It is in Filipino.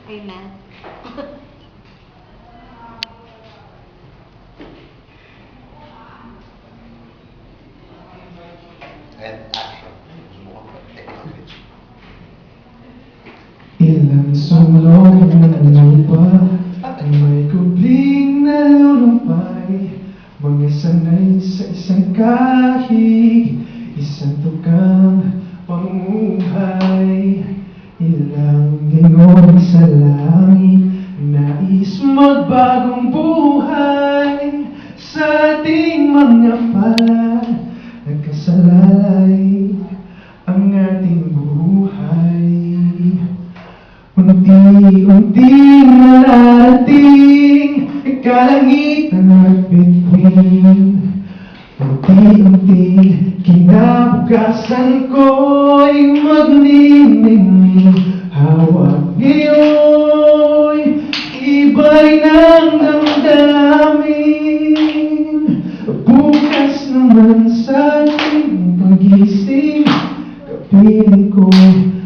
Amen. And action. Ilang sulong ng lupa ang may kubling nalulumpay, mga sanay sa isang kahig, isang tukang pamumuhay. Ilang lingon sa langit, nais magbagong buhay sa ating mga palad, nagkasalalay ang ating buhay. Unti-unting malarating ang kalangitan at bituin. Unti-unting kinabukasan ko'y magniningning. Hawak ngayon, iba'y ng damdamin. Bukas naman sa ating pagising, kapiling ko'y